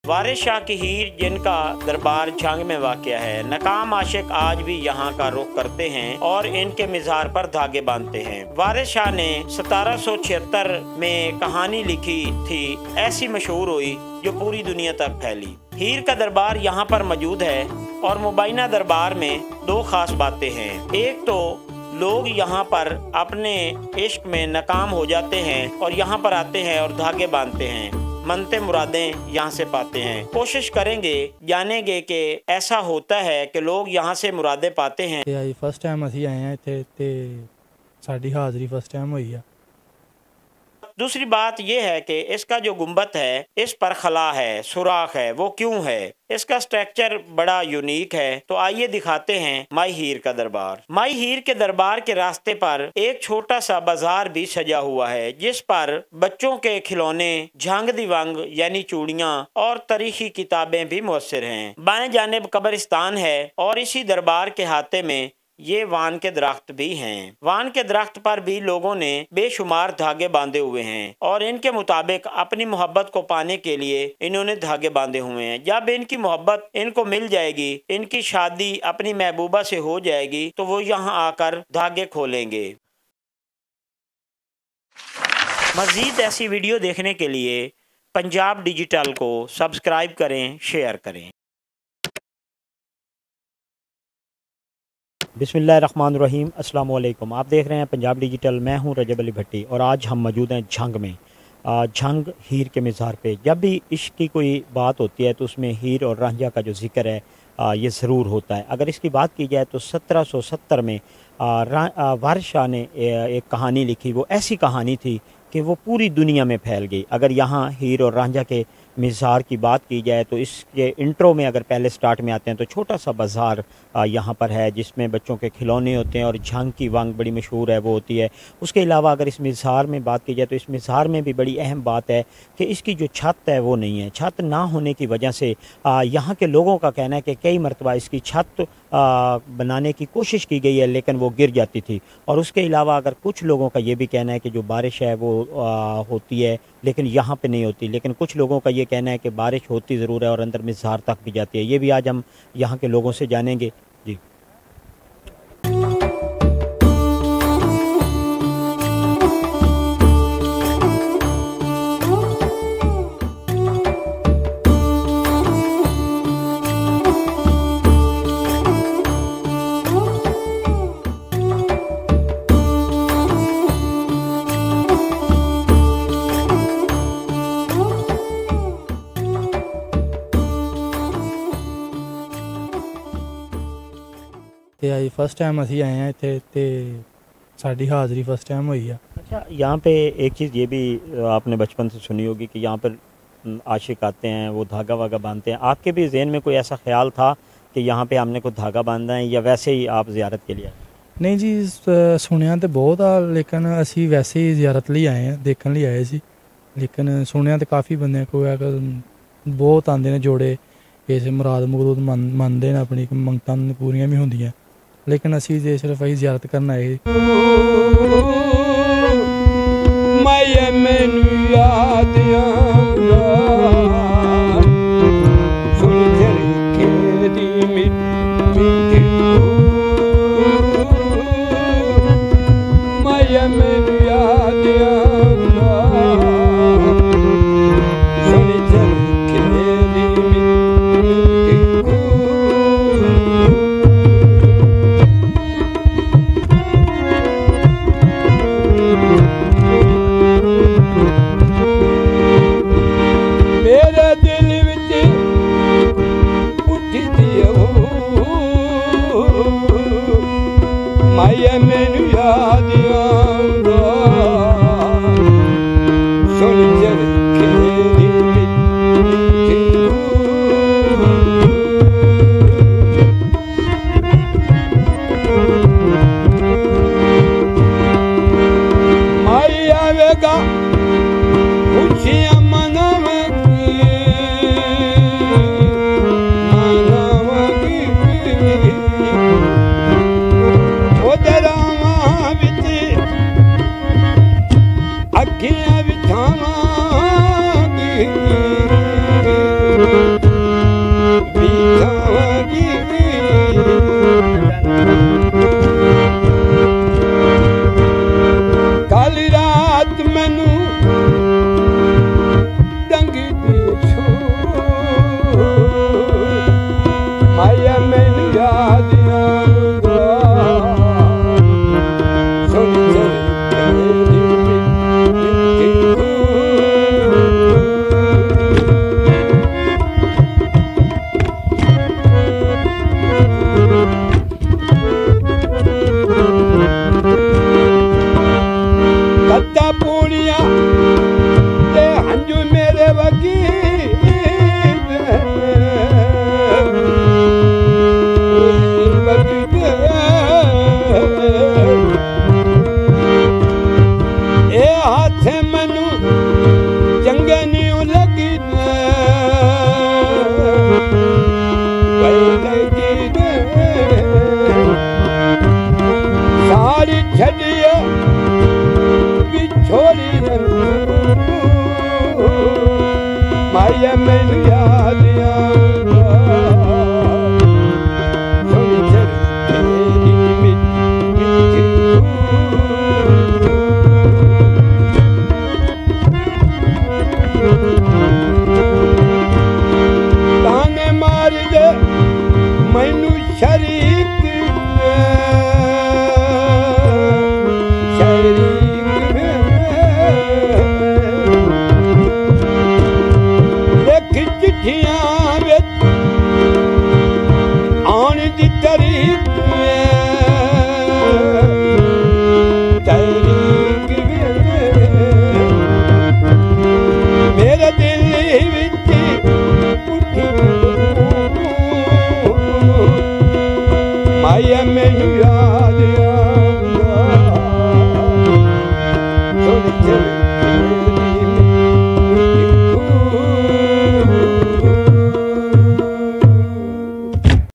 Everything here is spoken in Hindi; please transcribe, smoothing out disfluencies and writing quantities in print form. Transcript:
वारिस शाह की हीर, जिनका दरबार झंग में वाक़या है। नकाम आशिक आज भी यहाँ का रुख करते हैं और इनके मिज़ार पर धागे बांधते हैं। वारिस शाह ने 1776 में कहानी लिखी थी, ऐसी मशहूर हुई जो पूरी दुनिया तक फैली। हीर का दरबार यहाँ पर मौजूद है और मुबैना दरबार में दो खास बातें हैं। एक तो लोग यहाँ पर अपने इश्क में नाकाम हो जाते हैं और यहाँ पर आते हैं और धागे बांधते हैं, मनते मुरादें यहाँ से पाते हैं। कोशिश करेंगे, जानेंगे कि ऐसा होता है कि लोग यहाँ से मुरादें पाते हैं। फर्स्ट टाइम असी आए हैं इत्थे ते साडी हाज़री फर्स्ट टाइम हुई है। दूसरी बात यह है कि इसका जो गुंबद है, इस पर खला है, सुराख है, वो क्यों है? इसका स्ट्रक्चर बड़ा यूनिक है। तो आइए दिखाते हैं माई हीर का दरबार। माई हीर के दरबार के रास्ते पर एक छोटा सा बाजार भी सजा हुआ है, जिस पर बच्चों के खिलौने, झंग दीवांग यानी चूड़ियाँ और तारीखी किताबें भी मुयस्सर हैं। बाएं जानिब कब्रिस्तान है और इसी दरबार के हाथे में ये वान के दरख्त भी हैं। वान के दरख्त पर भी लोगों ने बेशुमार धागे बांधे हुए हैं और इनके मुताबिक अपनी मोहब्बत को पाने के लिए इन्होंने धागे बांधे हुए हैं। जब इनकी मोहब्बत इनको मिल जाएगी, इनकी शादी अपनी महबूबा से हो जाएगी, तो वो यहाँ आकर धागे खोलेंगे। मज़ीद ऐसी वीडियो देखने के लिए पंजाब डिजिटल को सब्सक्राइब करें, शेयर करें। बिस्मिल्लाहिर्रहमानिर्रहीम, अस्सलाम वालेकुम। आप देख रहे हैं पंजाब डिजिटल। मैं हूं रजब अली भट्टी और आज हम मौजूद हैं झंग में। झंग हीर के मज़ार पे। जब भी इश्क की कोई बात होती है तो उसमें हीर और रांझा का जो जिक्र है ये ज़रूर होता है। अगर इसकी बात की जाए तो 1770 में वारिस शाह ने एक कहानी लिखी। वो ऐसी कहानी थी कि वो पूरी दुनिया में फैल गई। अगर यहाँ हीर और रांझा के मज़ार की बात की जाए तो इसके इंट्रो में अगर पहले स्टार्ट में आते हैं तो छोटा सा बाज़ार यहाँ पर है, जिसमें बच्चों के खिलौने होते हैं और झंग की वांग बड़ी मशहूर है, वो होती है। उसके अलावा अगर इस मज़ार में बात की जाए तो इस मज़ार में भी बड़ी अहम बात है कि इसकी जो छत है वो नहीं है। छत ना होने की वजह से यहाँ के लोगों का कहना है कि कई मरतबा इसकी छत बनाने की कोशिश की गई है लेकिन वो गिर जाती थी। और उसके अलावा अगर कुछ लोगों का ये भी कहना है कि जो बारिश है वो होती है लेकिन यहाँ पे नहीं होती। लेकिन कुछ लोगों का ये कहना है कि बारिश होती ज़रूर है और अंदर मज़ार तक भी जाती है। ये भी आज हम यहाँ के लोगों से जानेंगे। जी, फर्स्ट टाइम असी आए हैं इत्थे ते साडी हाज़री फर्स्ट टाइम हुई है। अच्छा, यहाँ पे एक चीज़ ये भी आपने बचपन से सुनी होगी कि यहाँ पर आशिक आते हैं, वो धागा वागा बांधते हैं। आपके भी जहन में कोई ऐसा ख्याल था कि यहाँ पे हमने कोई धागा बांधा है या वैसे ही आप ज़ियारत के लिए आए? नहीं जी, सुनिया तो बहुत आ लेकिन असी वैसे ही ज़ियारत लिए आए हैं, देखने लिए आए सी। लेकिन सुनिया तो काफ़ी बंदे को बहुत आते हैं जोड़े किसी मुराद मुरूद मनते हैं, अपनी मंगतां पूरियां भी होंदियां। लेकिन असी जे सिर्फ अही ज़ियारत करन आए। काली रात मैनू डंगी दी छू माया मैनू याद आऊंगा सोनी चली कत्ता पूनिया ते हंजू मेरे ए हाथे मैनू चंगे न्यू लगी सारी छड़िया छोड़ी माया मैनू याद आऊंगा सोनी चली ताने मार दे मैनू शरीक चिट्ठियां विच आने दी तारीख मेरे दिल विच उठी माया में